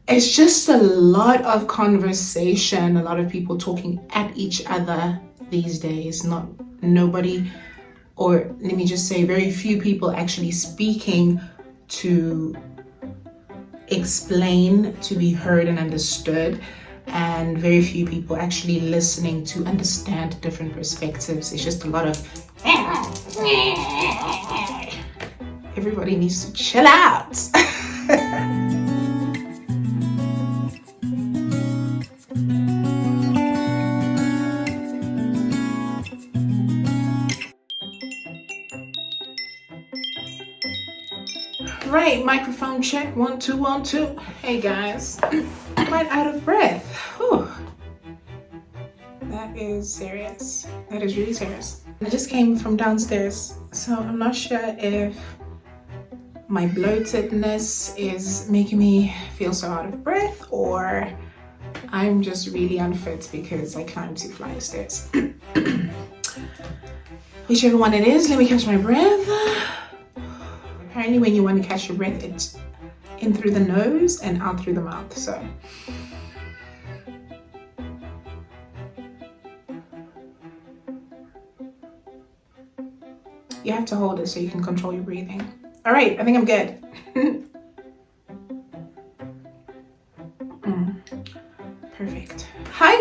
it's just a lot of conversation, a lot of people talking at each other these days. Nobody, or let me just say, very few people actually speaking to explain, to be heard and understood, and very few people actually listening to understand different perspectives. It's just a lot of everybody needs to chill out. Right, microphone check, 1 2 1 2. Hey guys, quite out of breath. Whew. That is serious. That is really serious. I just came from downstairs, so I'm not sure if my bloatedness is making me feel so out of breath, or I'm just really unfit because I climbed 2 flights of stairs. Whichever one it is, let me catch my breath. Apparently when you want to catch your breath, it's in through the nose and out through the mouth. So you have to hold it so you can control your breathing. All right, I think I'm good. Perfect. Hi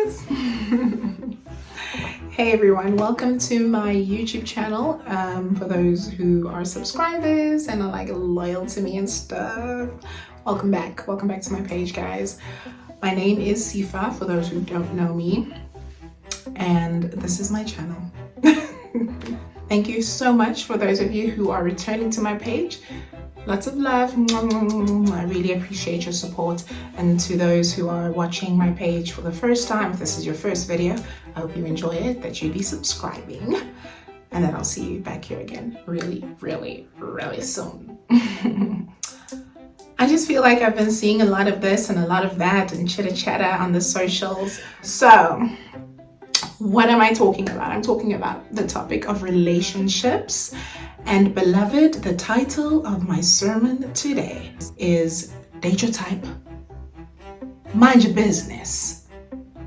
guys. Hey everyone, welcome to my YouTube channel. For those who are subscribers and are like loyal to me and stuff, welcome back to my page, guys. My name is Sifa, for those who don't know me, and this is my channel. Thank you so much for those of you who are returning to my page. Lots of love. I really appreciate your support. And to those who are watching my page for the first time, if this is your first video, I hope you enjoy it, that you be subscribing. And then I'll see you back here again really, really, really soon. I just feel like I've been seeing a lot of this and a lot of that and chitter chatter on the socials. So what am I talking about? I'm talking about the topic of relationships. And beloved, the title of my sermon today is Date Your Type, Mind Your Business,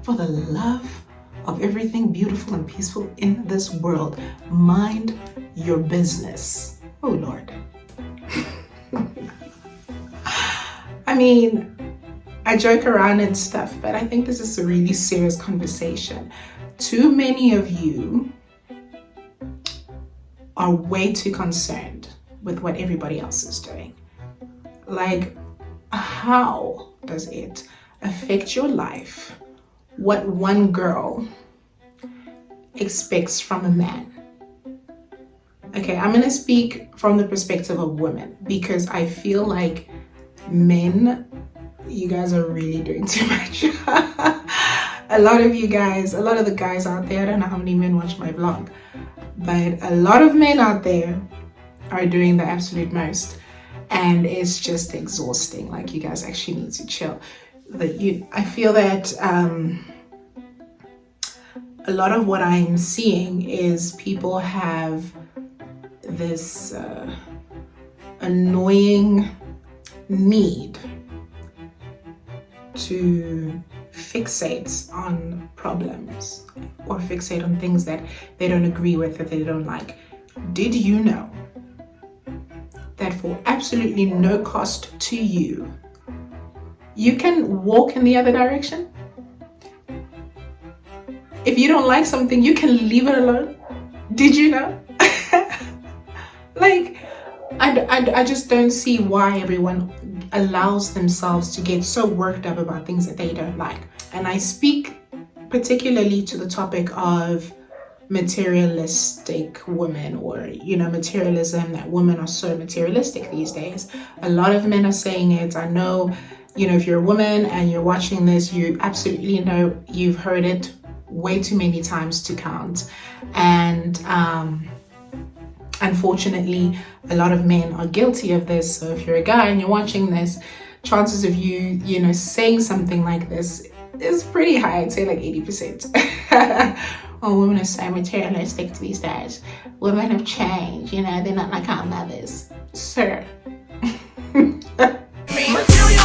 for the love of everything beautiful and peaceful in this world. Mind your business. Oh Lord. I mean, I joke around and stuff, but I think this is a really serious conversation. Too many of you are way too concerned with what everybody else is doing. Like, how does it affect your life what one girl expects from a man? Okay, I'm gonna speak from the perspective of women, because I feel like men, you guys are really doing too much. A lot of you guys, a lot of the guys out there, I don't know how many men watch my vlog, but a lot of men out there are doing the absolute most, and it's just exhausting. Like, you guys actually need to chill. I feel that a lot of what I'm seeing is people have this annoying need to fixate on problems or fixate on things that they don't agree with, that they don't like. Did you know that for absolutely no cost to you, you can walk in the other direction? If you don't like something, you can leave it alone. Did you know? Like, I just don't see why everyone allows themselves to get so worked up about things that they don't like. And I speak particularly to the topic of materialistic women, or, you know, materialism, that women are so materialistic these days. A lot of men are saying it. I know, you know, if you're a woman and you're watching this, you absolutely know, you've heard it way too many times to count. And unfortunately, a lot of men are guilty of this. So if you're a guy and you're watching this, chances of you know, saying something like this is pretty high. I'd say like 80%. Oh, women are so materialistic these days. Women have changed, you know, they're not like our mothers. Sir. Material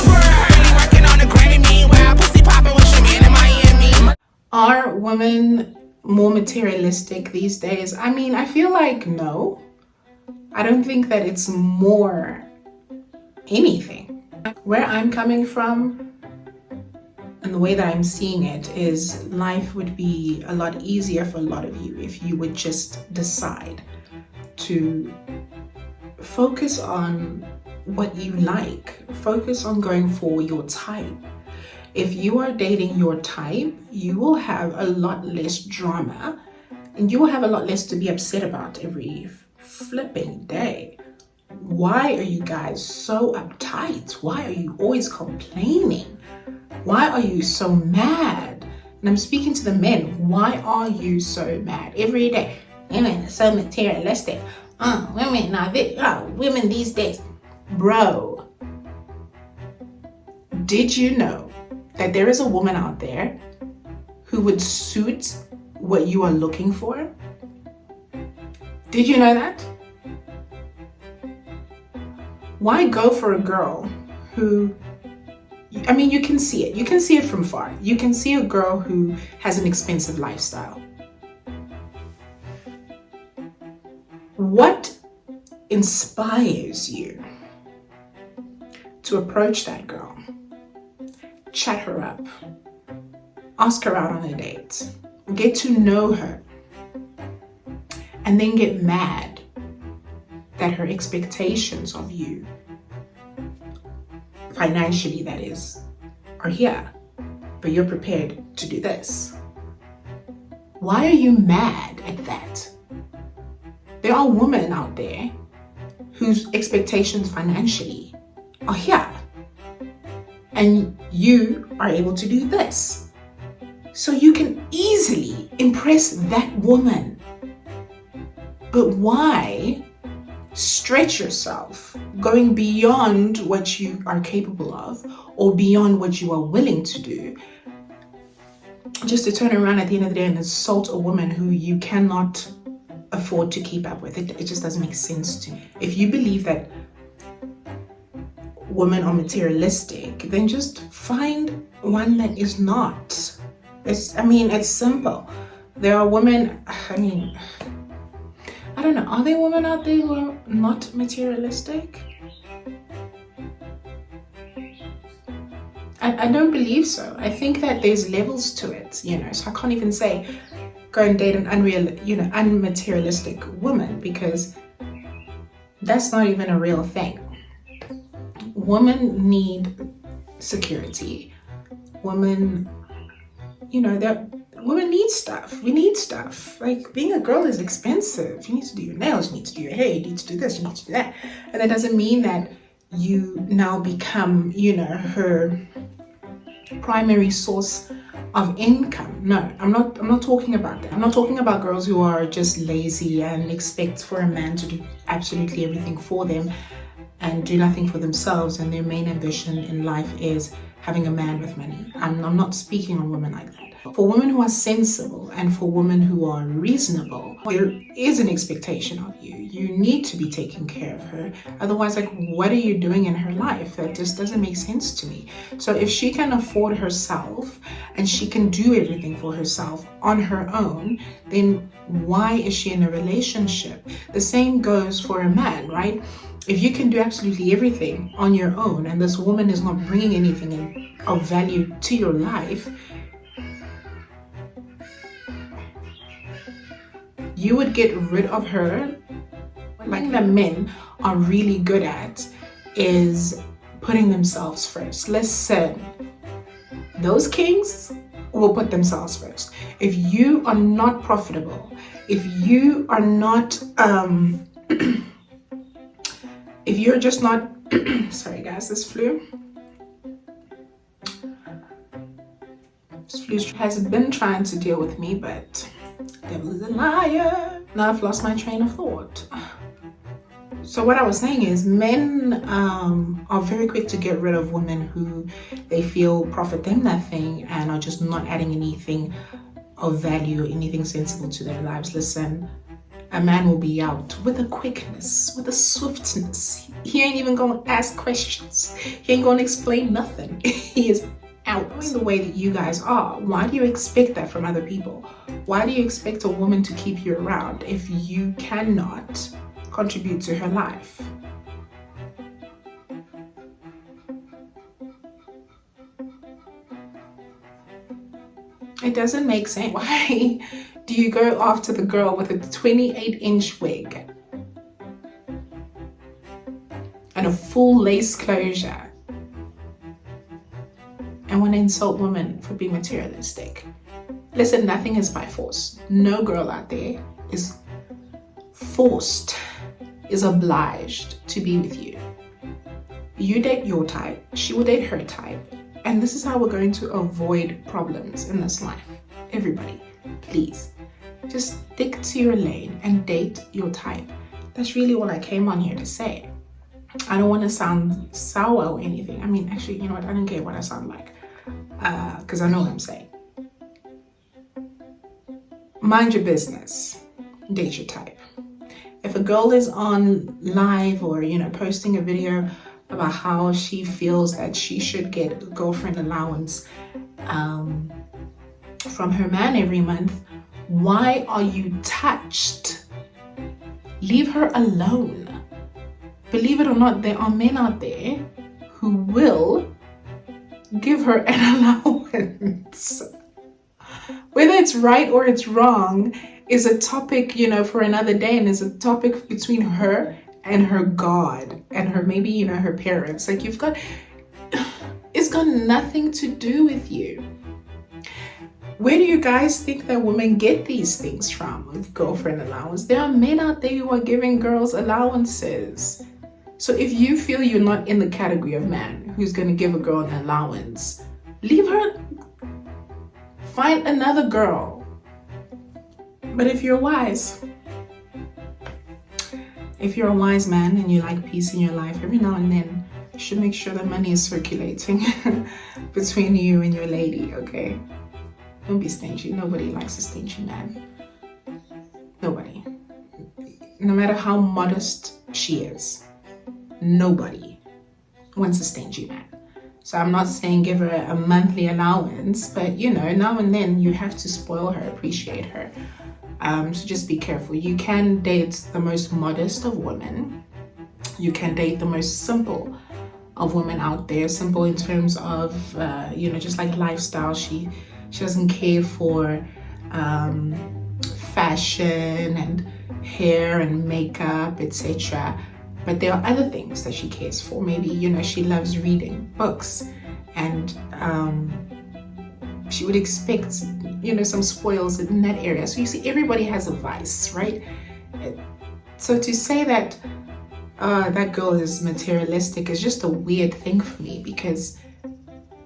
world. women more materialistic these days? I mean, I feel like no. I don't think that it's more anything. Where I'm coming from and the way that I'm seeing it is life would be a lot easier for a lot of you if you would just decide to focus on what you like, focus on going for your type. If you are dating your type, you will have a lot less drama and you will have a lot less to be upset about every flipping day. Why are you guys so uptight? Why are you always complaining? Why are you so mad? And I'm speaking to the men. Why are you so mad every day? Women are so materialistic. Women are women these days. Bro, did you know that there is a woman out there who would suit what you are looking for? Did you know that? Why go for a girl who, I mean, you can see it. You can see it from far. You can see a girl who has an expensive lifestyle. What inspires you to approach that girl, chat her up, ask her out on a date, get to know her, and then get mad that her expectations of you, financially that is, are here, but you're prepared to do this? Why are you mad at that? There are women out there whose expectations financially are here, and you are able to do this. So you can easily impress that woman. But why stretch yourself going beyond what you are capable of or beyond what you are willing to do just to turn around at the end of the day and insult a woman who you cannot afford to keep up with? It just doesn't make sense to me. If you believe that women are materialistic, then just find one that is not. It's simple. There are women, I don't know, are there women out there who are not materialistic? I don't believe so. I think that there's levels to it, so I can't even say go and date an unmaterialistic woman, because that's not even a real thing. Women need security. Women need stuff. We need stuff. Like, being a girl is expensive. You need to do your nails, you need to do your hair, you need to do this, you need to do that. And that doesn't mean that you now become, her primary source of income. No, I'm not talking about that. I'm not talking about girls who are just lazy and expect for a man to do absolutely everything for them and do nothing for themselves, and their main ambition in life is having a man with money. I'm not speaking on women like that. For women who are sensible and for women who are reasonable, there is an expectation of you. You need to be taking care of her. Otherwise, what are you doing in her life? That just doesn't make sense to me. So if she can afford herself and she can do everything for herself on her own, then why is she in a relationship? The same goes for a man, right? If you can do absolutely everything on your own and this woman is not bringing anything of value to your life, you would get rid of her. Like that men are really good at is putting themselves first. Listen, those kings will put themselves first. If you are not profitable, if you are not if you're just not sorry guys, this flu has been trying to deal with me, but devil is a liar. Now I've lost my train of thought. So what I was saying is, men are very quick to get rid of women who they feel profit them nothing and are just not adding anything of value or anything sensible to their lives. Listen, a man will be out with a quickness, with a swiftness. He ain't even gonna ask questions. He ain't gonna explain nothing. He is out the way that you guys are, why do you expect that from other people? Why do you expect a woman to keep you around if you cannot contribute to her life? It doesn't make sense. Why do you go after the girl with a 28-inch wig and a full lace closure and want to insult women for being materialistic? Listen, nothing is by force. No girl out there is forced, is obliged to be with you. You date your type, she will date her type. And this is how we're going to avoid problems in this life. Everybody, please, just stick to your lane and date your type. That's really all I came on here to say. I don't want to sound sour or anything. I mean, actually, you know what? I don't care what I sound like, because I know what I'm saying. Mind your business. Date your type. If a girl is on live or, posting a video about how she feels that she should get a girlfriend allowance from her man every month, why are you touched? Leave her alone. Believe it or not, there are men out there who will give her an allowance. Whether it's right or it's wrong is a topic, for another day, and is a topic between her and her God and her, maybe, her parents. Like, it's got nothing to do with you. Where do you guys think that women get these things from, with girlfriend allowance? There are men out there who are giving girls allowances. So if you feel you're not in the category of man who's going to give a girl an allowance, leave her. Find another girl. But if you're wise man and you like peace in your life, every now and then you should make sure that money is circulating between you and your lady, okay? Don't be stingy. Nobody likes a stingy man. Nobody. No matter how modest she is, nobody wants a stingy man. So I'm not saying give her a monthly allowance, but now and then you have to spoil her, appreciate her. So just be careful. You can date the most modest of women. You can date the most simple of women out there. Simple in terms of, just like lifestyle. She doesn't care for fashion and hair and makeup, etc. But there are other things that she cares for. Maybe, she loves reading books, and she would expect, some spoils in that area. So you see, everybody has a vice, right? So to say that that girl is materialistic is just a weird thing for me, because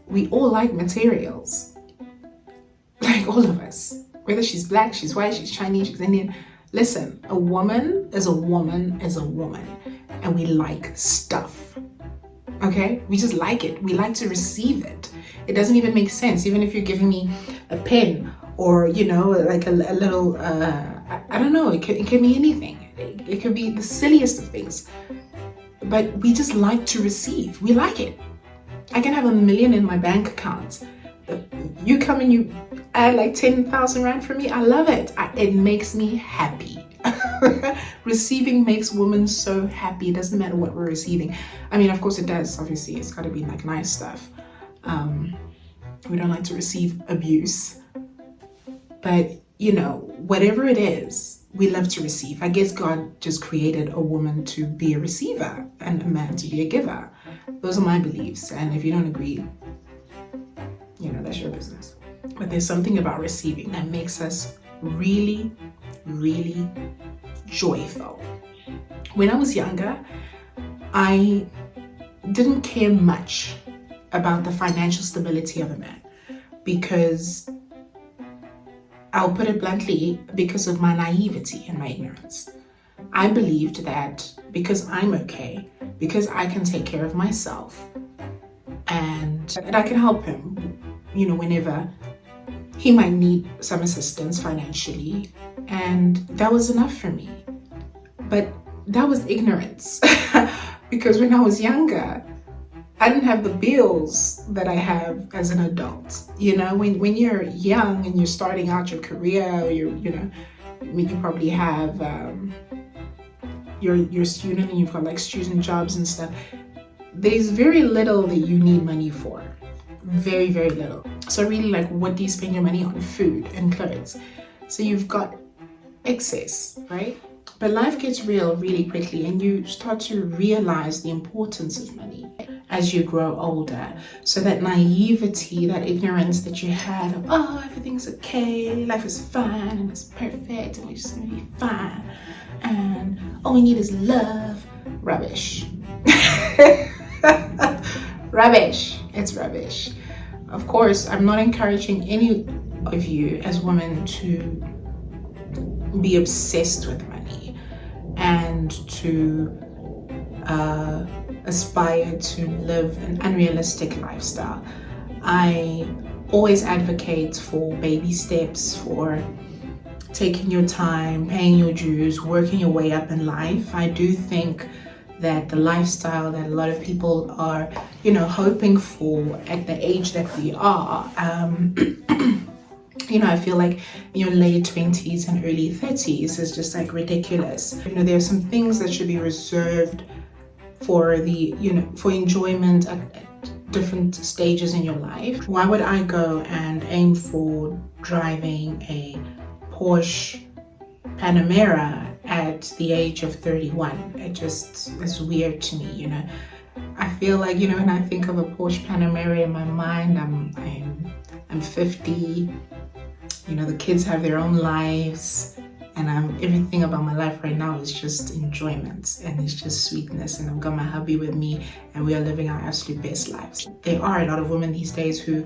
we all like materials. Like, all of us. Whether she's black, she's white, she's Chinese, she's Indian. Listen, a woman is a woman is a woman. And we like stuff, okay? We just like it. We like to receive it. It doesn't even make sense. Even if you're giving me a pen or, like a little, I don't know, it can be anything. It could be the silliest of things. But we just like to receive. We like it. I can have 1 million in my bank account. You come and you add like 10,000 Rand for me. I love it. It makes me happy. Receiving makes women so happy. It doesn't matter what we're receiving. I mean, of course it does. Obviously, it's got to be like nice stuff. We don't like to receive abuse. But, whatever it is, we love to receive. I guess God just created a woman to be a receiver and a man to be a giver. Those are my beliefs. And if you don't agree, that's your business. But there's something about receiving that makes us really, really joyful. When I was younger, I didn't care much about the financial stability of a man, because I'll put it bluntly, because of my naivety and my ignorance. I believed that because I'm okay, because I can take care of myself, and I can help him, whenever he might need some assistance financially, and that was enough for me. But that was ignorance, because when I was younger, I didn't have the bills that I have as an adult. You know, when you're young and you're starting out your career, or you probably have you're a student and you've got like student jobs and stuff. There's very little that you need money for. Very, very little. So really, like, what do you spend your money on? Food and clothes. So you've got excess, right? But life gets real really quickly, and you start to realize the importance of money as you grow older. So that naivety, that ignorance that you had of, oh, everything's okay, life is fine and it's perfect and we're just gonna be fine, and all we need is love. Rubbish. Rubbish. It's rubbish. Of course, I'm not encouraging any of you as women to be obsessed with money and to aspire to live an unrealistic lifestyle. I always advocate for baby steps, for taking your time, paying your dues, working your way up in life. I do think that the lifestyle that a lot of people are, hoping for at the age that we are, I feel like in your late 20s and early 30s is just like ridiculous. There are some things that should be reserved for for enjoyment at different stages in your life. Why would I go and aim for driving a Porsche Panamera at the age of 31? It just is weird to me, I feel like, when I think of a Porsche Panamera in my mind, I'm 50, the kids have their own lives, and everything about my life right now is just enjoyment, and it's just sweetness, and I've got my hubby with me, and we are living our absolute best lives. There are a lot of women these days who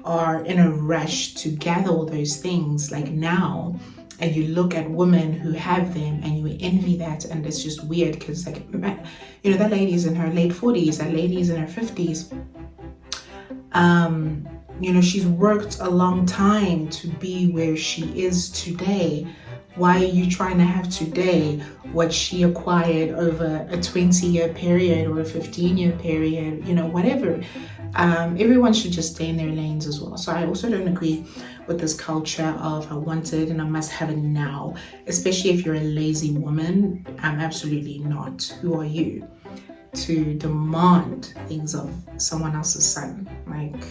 are in a rush to gather all those things like now, and you look at women who have them and you envy that, and it's just weird because like, that lady's in her late 40s, that lady's in her 50s. She's worked a long time to be where she is today. Why are you trying to have today what she acquired over a 20-year period or a 15-year period, whatever. Everyone should just stay in their lanes as well. So I also don't agree with this culture of I want it and I must have it now, especially if you're a lazy woman. I'm absolutely not. Who are you to demand things of someone else's son? Like,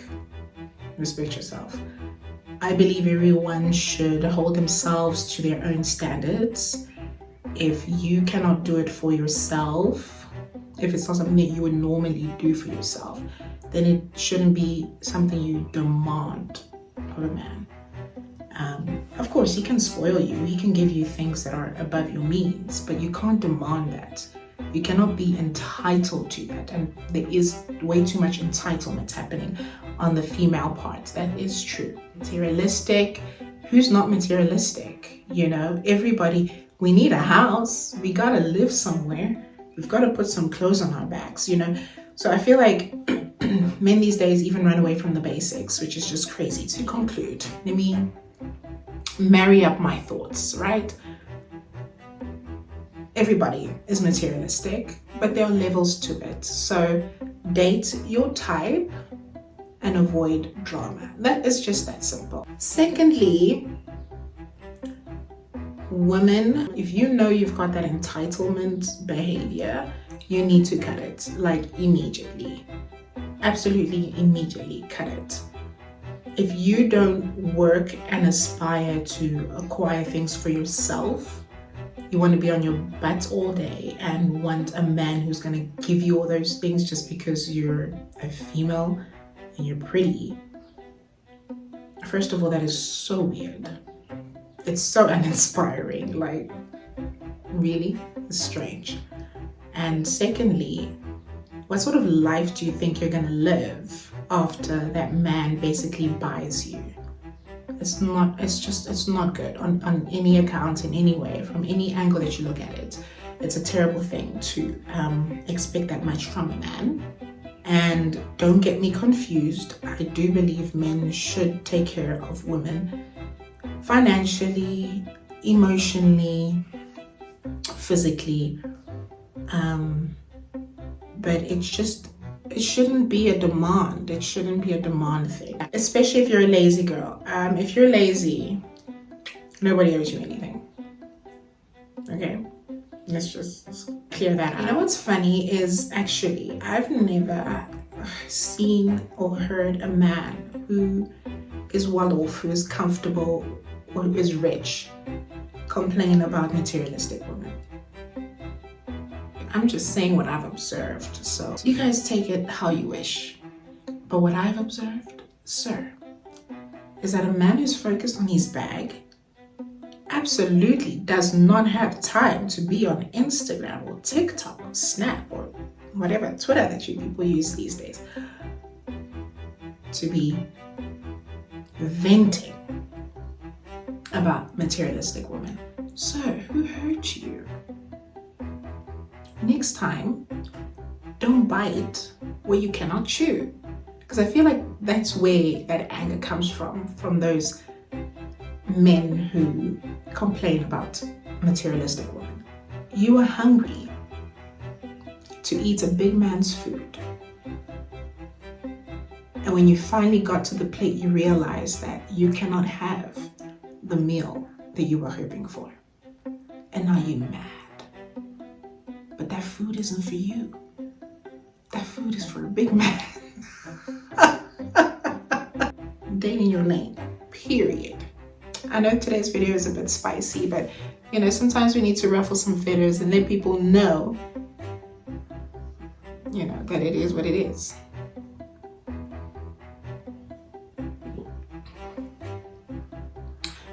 respect yourself. I believe everyone should hold themselves to their own standards. If you cannot do it for yourself, if it's not something that you would normally do for yourself, then it shouldn't be something you demand of a man. Of course, he can spoil you. He can give you things that are above your means, but you can't demand that. You cannot be entitled to that. And there is way too much entitlement happening on the female part. That is true. Materialistic. Who's not materialistic? Everybody, we need a house. We gotta live somewhere. We've got to put some clothes on our backs, So I feel like men these days even run away from the basics, which is just crazy. To conclude, let me marry up my thoughts, right? Everybody is materialistic, but there are levels to it. So date your type and avoid drama. That is just that simple. Secondly, women, if you know you've got that entitlement behavior, you need to cut it, like immediately. Absolutely immediately cut it. If you don't work and aspire to acquire things for yourself, you want to be on your butt all day and want a man who's going to give you all those things just because you're a female and you're pretty. First of all, that is so weird. It's so uninspiring. Like, really? It's strange. And secondly, what sort of life do you think you're going to live after that man basically buys you? It's not good on any account, in any way, from any angle that you look at it. It's a terrible thing to expect that much from a man. And don't get me confused. I do believe men should take care of women financially, emotionally, physically. But it's just it shouldn't be a demand. It shouldn't be a demand thing, especially if you're a lazy girl. If you're lazy, nobody owes you anything. Okay, let's just clear that out. You know what's funny is actually I've never seen or heard a man who is well off, who is comfortable, or who is rich complain about materialistic women. I'm just saying what I've observed, so you guys take it how you wish. But what I've observed, sir, is that a man who's focused on his bag absolutely does not have time to be on Instagram or TikTok or Snap or whatever, Twitter that you people use these days, to be venting about materialistic women. Sir, who hurt you? Next time, don't bite where you cannot chew. Because I feel like that's where that anger comes from those men who complain about materialistic women. You are hungry to eat a big man's food. And when you finally got to the plate, you realized that you cannot have the meal that you were hoping for. And now you're mad. But that food isn't for you. That food is for a big man. Stay in your lane, period. I know today's video is a bit spicy, but you know, sometimes we need to ruffle some feathers and let people know, you know, that it is what it is.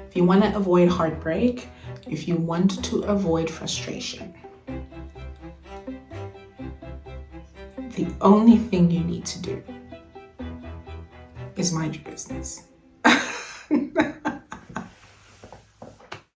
If you want to avoid heartbreak, if you want to avoid frustration, the only thing you need to do is mind your business.